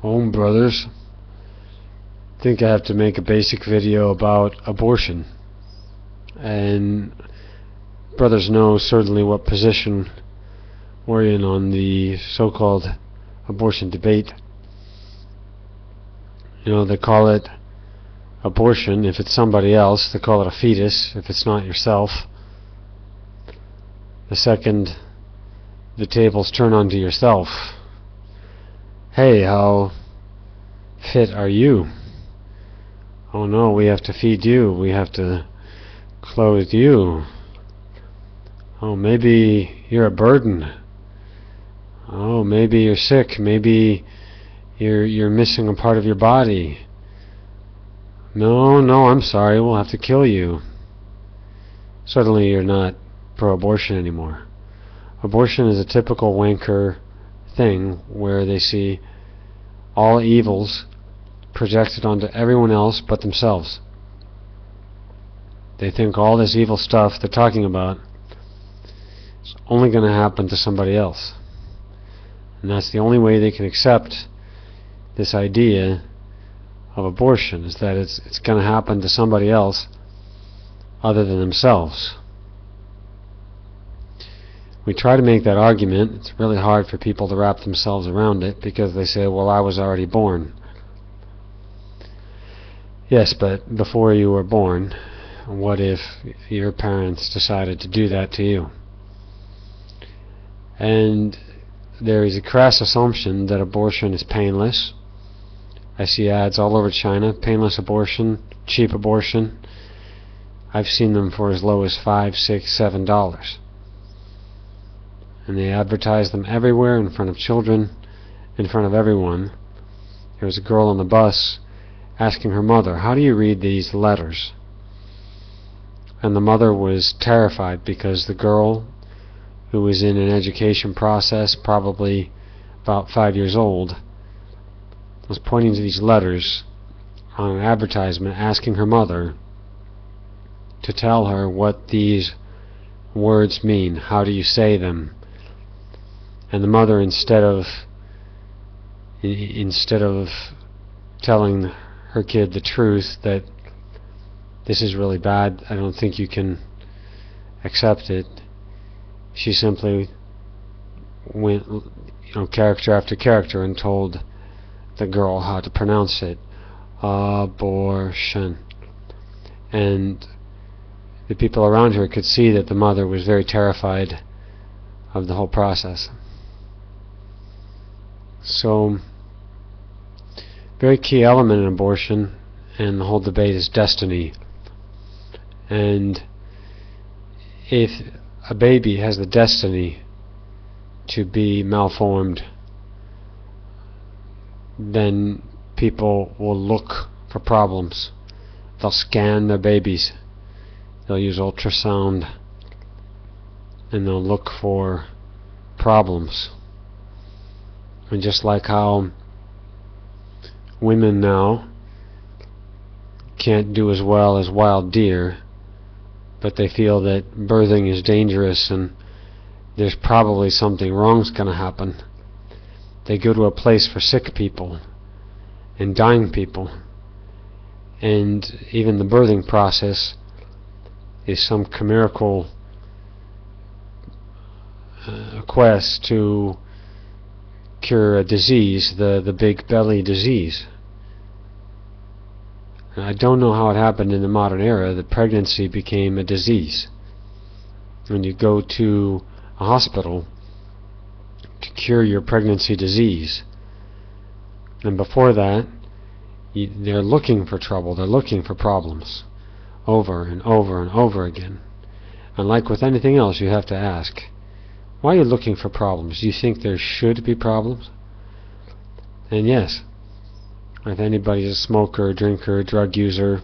Home brothers, I think I have to make a basic video about abortion. And brothers know certainly what position we're in on the so-called abortion debate. You know, they call it abortion if it's somebody else. They call it a fetus if it's not yourself. The second the tables turn onto yourself, hey, how fit are you? Oh no, we have to feed you, we have to clothe you. Oh, maybe you're a burden. Oh, maybe you're sick, maybe you're missing a part of your body. No, I'm sorry, we'll have to kill you. Certainly you're not pro-abortion anymore. Abortion is a typical wanker thing where they see all evils projected onto everyone else but themselves. They think all this evil stuff they're talking about is only going to happen to somebody else. And that's the only way they can accept this idea of abortion, is that it's going to happen to somebody else other than themselves. We try to make that argument. It's really hard for people to wrap themselves around it because they say, well, I was already born. Yes, but before you were born, what if your parents decided to do that to you? And there is a crass assumption that abortion is painless. I see ads all over China, painless abortion, cheap abortion. I've seen them for as low as $5, $6, $7. And they advertise them everywhere, in front of children, in front of everyone. There was a girl on the bus asking her mother, how do you read these letters? And the mother was terrified because the girl, who was in an education process, probably about 5 years old, was pointing to these letters on an advertisement asking her mother to tell her what these words mean. How do you say them? And the mother, instead of telling her kid the truth that this is really bad, I don't think you can accept it, she simply went, character after character, and told the girl how to pronounce it. Abortion. And the people around her could see that the mother was very terrified of the whole process. So, very key element in abortion and the whole debate is destiny. And if a baby has the destiny to be malformed, then people will look for problems. They'll scan their babies. They'll use ultrasound and they'll look for problems. And just like how women now can't do as well as wild deer, but they feel that birthing is dangerous and there's probably something wrong's going to happen, they go to a place for sick people and dying people, and even the birthing process is some chimerical quest to cure a disease, the big belly disease. And I don't know how it happened in the modern era that pregnancy became a disease. When you go to a hospital to cure your pregnancy disease, and before that they're looking for trouble, they're looking for problems over and over and over again. And like with anything else, you have to ask, why are you looking for problems? Do you think there should be problems? And yes, if anybody's a smoker, drinker, drug user,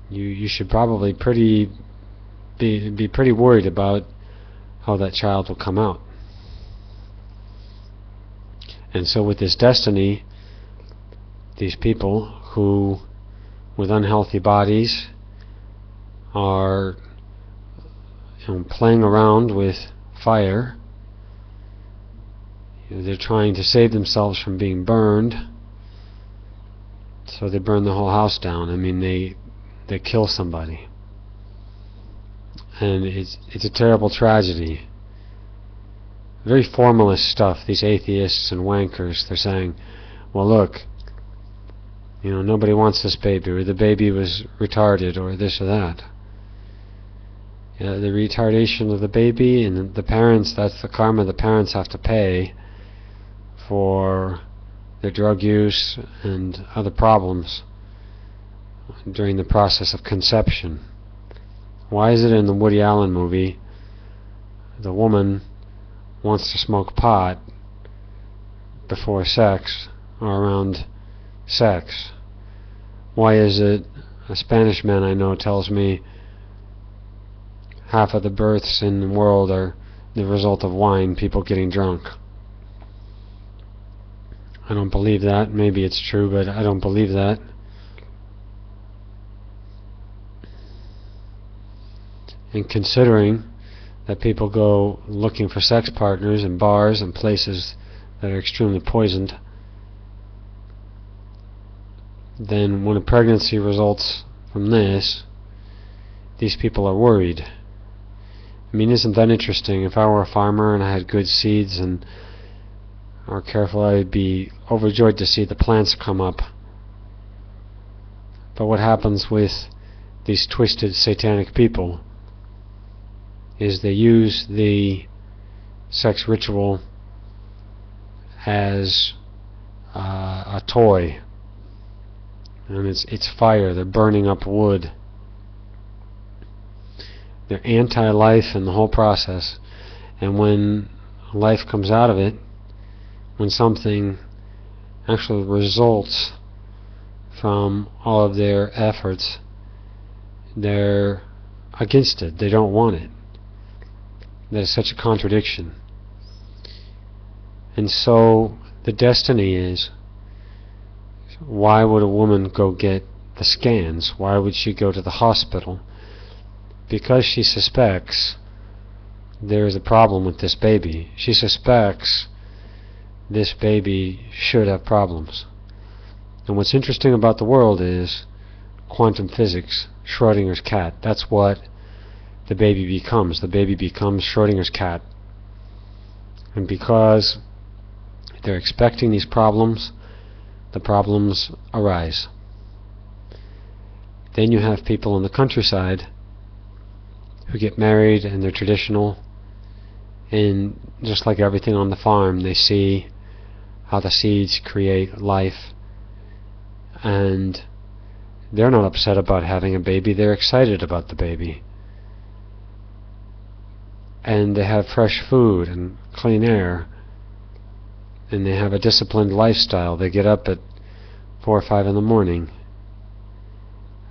you should probably be pretty worried about how that child will come out. And so with this destiny, these people who with unhealthy bodies are playing around with fire, They're trying to save themselves from being burned, so they burn the whole house down. I mean, they kill somebody, and it's a terrible tragedy. Very formalist stuff. These atheists and wankers, they're saying, well, look, nobody wants this baby, or the baby was retarded, or this or that. The retardation of the baby and the parents, that's the karma the parents have to pay for their drug use and other problems during the process of conception. Why is it in the Woody Allen movie the woman wants to smoke pot before sex or around sex? Why is it a Spanish man I know tells me half of the births in the world are the result of wine, people getting drunk? I don't believe that. Maybe it's true, but I don't believe that. And considering that people go looking for sex partners in bars and places that are extremely poisoned, then when a pregnancy results from this, these people are worried. I mean, isn't that interesting? If I were a farmer and I had good seeds and are careful, I would be overjoyed to see the plants come up. But what happens with these twisted satanic people is they use the sex ritual as a toy, and it's fire. They're burning up wood. They're anti-life in the whole process, and when life comes out of it, when something actually results from all of their efforts, they're against it. They don't want it. That is such a contradiction. And so the destiny is, why would a woman go get the scans? Why would she go to the hospital? Because she suspects there is a problem with this baby. She suspects this baby should have problems. And what's interesting about the world is quantum physics, Schrodinger's cat. That's what the baby becomes. The baby becomes Schrodinger's cat. And because they're expecting these problems, the problems arise. Then you have people in the countryside who get married and they're traditional, and just like everything on the farm, they see how the seeds create life, and they're not upset about having a baby, they're excited about the baby. And they have fresh food and clean air, and they have a disciplined lifestyle. They get up at 4 or 5 in the morning,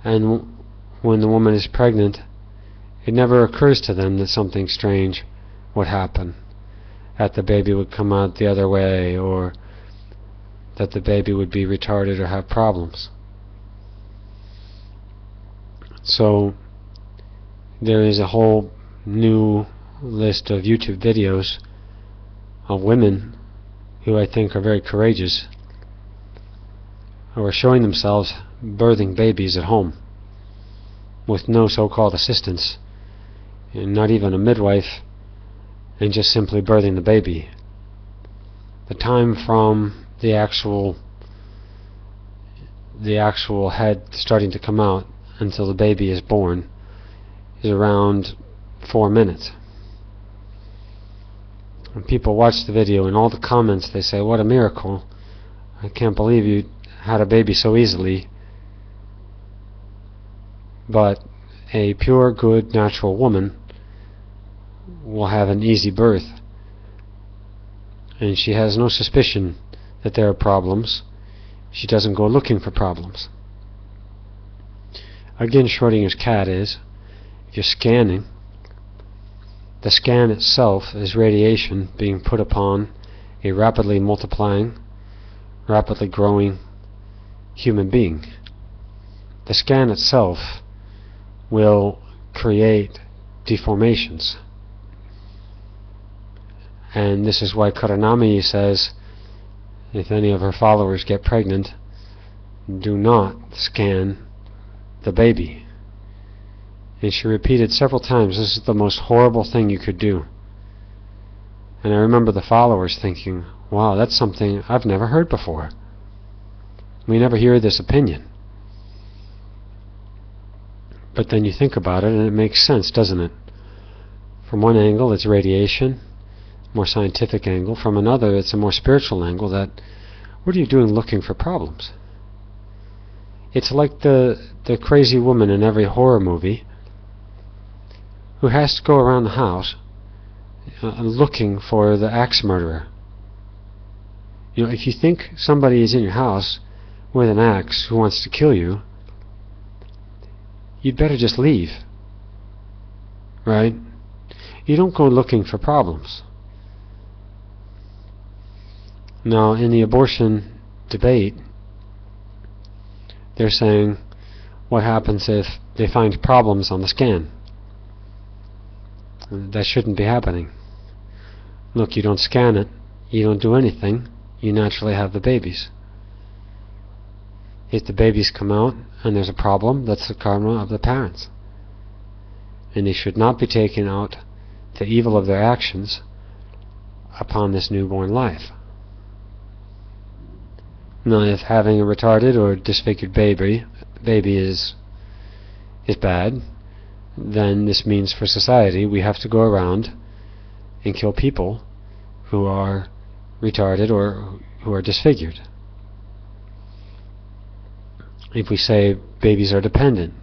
and when the woman is pregnant, it never occurs to them that something strange would happen, that the baby would come out the other way, or that the baby would be retarded or have problems. So there is a whole new list of YouTube videos of women who I think are very courageous, who are showing themselves birthing babies at home with no so-called assistance, and not even a midwife, and just simply birthing the baby. The time from the actual head starting to come out until the baby is born is around 4 minutes. When people watch the video, in all the comments they say, "What a miracle, I can't believe you had a baby so easily." But a pure, good, natural woman will have an easy birth, and she has no suspicion that there are problems. She doesn't go looking for problems. Again, Schrodinger's cat is, if you're scanning, the scan itself is radiation being put upon a rapidly multiplying, rapidly growing human being. The scan itself will create deformations. And this is why Karanami says, if any of her followers get pregnant, do not scan the baby. And she repeated several times, this is the most horrible thing you could do. And I remember the followers thinking, wow, that's something I've never heard before. We never hear this opinion. But then you think about it and it makes sense, doesn't it? From one angle it's radiation, more scientific angle. From another it's a more spiritual angle that, what are you doing looking for problems? It's like the crazy woman in every horror movie who has to go around the house looking for the axe murderer. You know, if you think somebody is in your house with an axe who wants to kill you, you'd better just leave, right? You don't go looking for problems. Now, in the abortion debate, they're saying, what happens if they find problems on the scan? That shouldn't be happening. Look, you don't scan it, you don't do anything, you naturally have the babies. If the babies come out and there's a problem, that's the karma of the parents. And they should not be taking out the evil of their actions upon this newborn life. Now, if having a retarded or disfigured baby is bad, then this means for society we have to go around and kill people who are retarded or who are disfigured. If we say babies are dependent,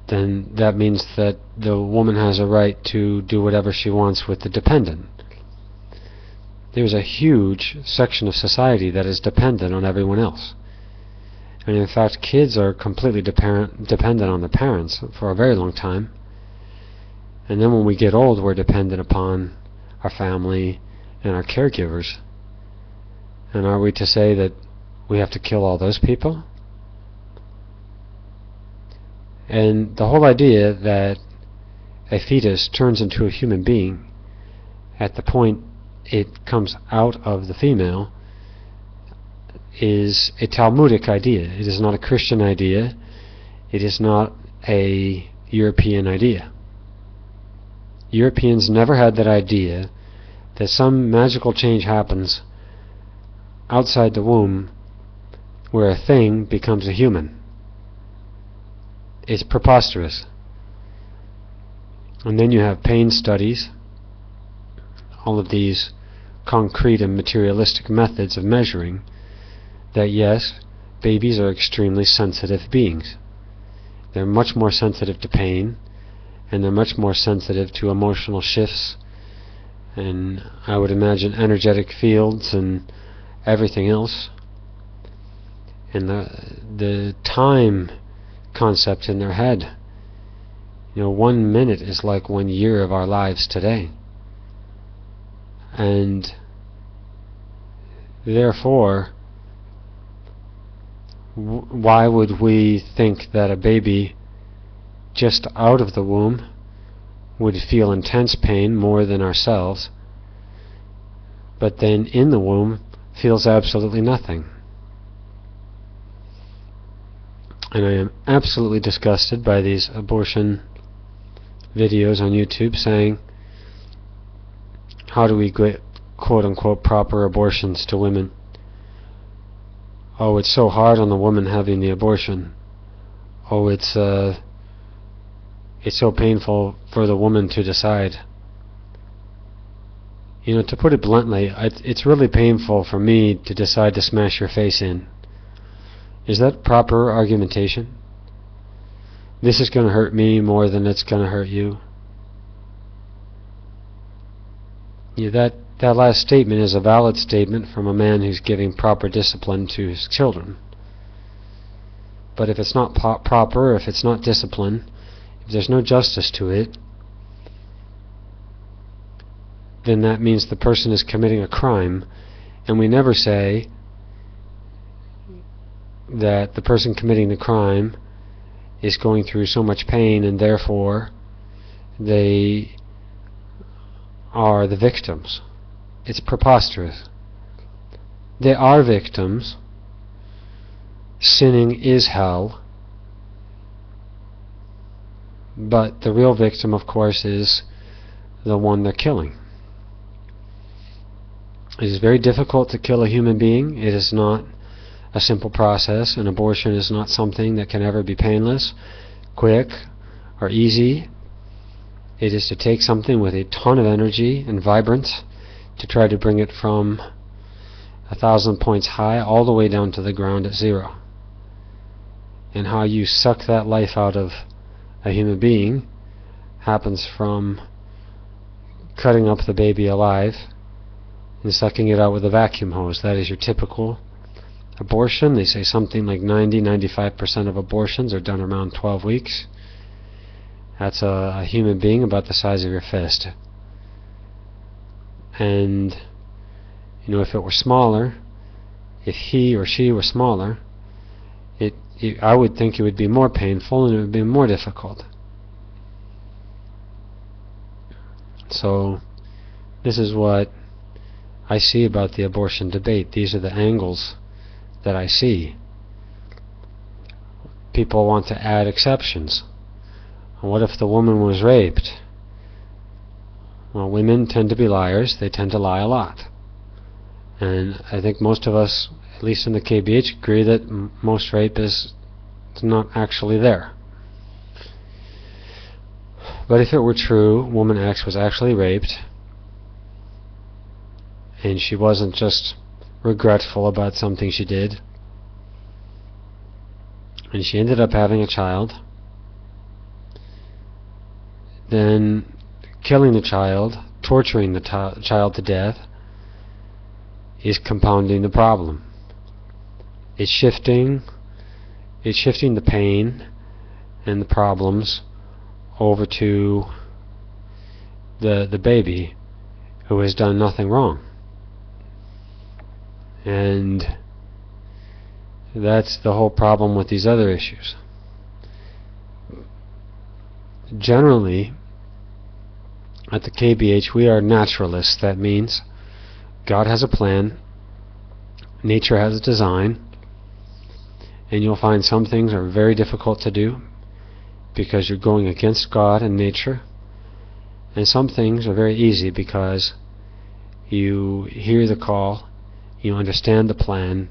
then that means that the woman has a right to do whatever she wants with the dependent. There's a huge section of society that is dependent on everyone else. And in fact, kids are completely dependent on their parents for a very long time. And then when we get old, we're dependent upon our family and our caregivers. And are we to say that we have to kill all those people? And the whole idea that a fetus turns into a human being at the point it comes out of the female is a Talmudic idea. It is not a Christian idea. It is not a European idea. Europeans never had that idea that some magical change happens outside the womb where a thing becomes a human. It's preposterous. And then you have pain studies, all of these concrete and materialistic methods of measuring that yes, babies are extremely sensitive beings. They're much more sensitive to pain, and they're much more sensitive to emotional shifts, and I would imagine energetic fields and everything else. And the time concept in their head, 1 minute is like 1 year of our lives today. And therefore, why would we think that a baby just out of the womb would feel intense pain more than ourselves, but then in the womb feels absolutely nothing? And I am absolutely disgusted by these abortion videos on YouTube saying, how do we get quote-unquote proper abortions to women? Oh, it's so hard on the woman having the abortion. Oh, it's so painful for the woman to decide. To put it bluntly, it's really painful for me to decide to smash your face in. Is that proper argumentation? This is going to hurt me more than it's going to hurt you. That last statement is a valid statement from a man who's giving proper discipline to his children. But if it's not proper, if it's not discipline, if there's no justice to it, then that means the person is committing a crime. And we never say that the person committing the crime is going through so much pain and therefore they are the victims. It's preposterous. They are victims. Sinning is hell. But the real victim, of course, is the one they're killing. It is very difficult to kill a human being. It is not a simple process. An abortion is not something that can ever be painless, quick, or easy. It is to take something with a ton of energy and vibrance to try to bring it from 1,000 points high all the way down to the ground at 0. And how you suck that life out of a human being happens from cutting up the baby alive and sucking it out with a vacuum hose. That is your typical abortion. They say something like 90-95% of abortions are done around 12 weeks. That's a human being about the size of your fist. And if it were smaller, if he or she were smaller, I would think it would be more painful and it would be more difficult. So this is what I see about the abortion debate. These are the angles that I see. People want to add exceptions. What if the woman was raped? Well, women tend to be liars. They tend to lie a lot. And I think most of us, at least in the KBH, agree that most rape is not actually there. But if it were true, woman X was actually raped, and she wasn't just regretful about something she did, and she ended up having a child, then killing the child, torturing the child to death, is compounding the problem. It's shifting the pain and the problems over to the baby who has done nothing wrong. And that's the whole problem with these other issues. Generally, at the KBH, we are naturalists. That means God has a plan, nature has a design, and you'll find some things are very difficult to do because you're going against God and nature, and some things are very easy because you hear the call, you understand the plan,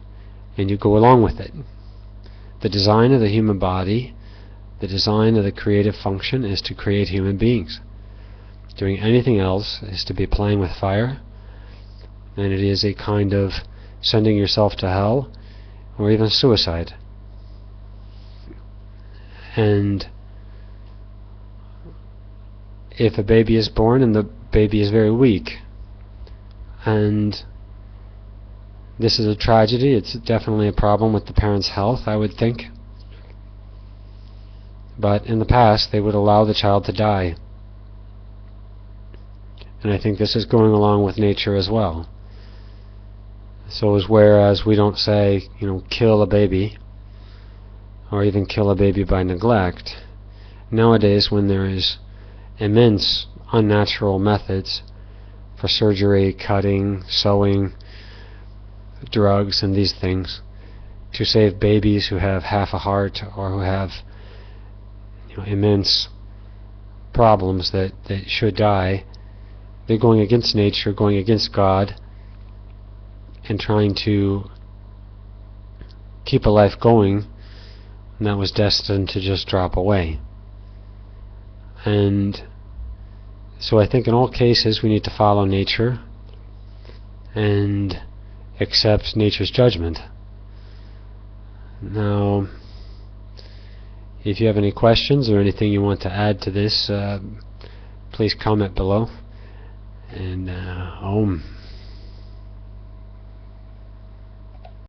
and you go along with it. The design of the human body, the design of the creative function is to create human beings. Doing anything else is to be playing with fire, and it is a kind of sending yourself to hell or even suicide. And if a baby is born and the baby is very weak, and this is a tragedy, it's definitely a problem with the parent's health, I would think. But in the past, they would allow the child to die. And I think this is going along with nature as well. So as whereas we don't say, kill a baby, or even kill a baby by neglect, nowadays when there is immense unnatural methods for surgery, cutting, sewing, drugs, and these things to save babies who have half a heart or who have immense problems that should die, they're going against nature, going against God, and trying to keep a life going that was destined to just drop away. And so I think in all cases we need to follow nature and accept nature's judgment. Now, if you have any questions or anything you want to add to this, please comment below. And Om.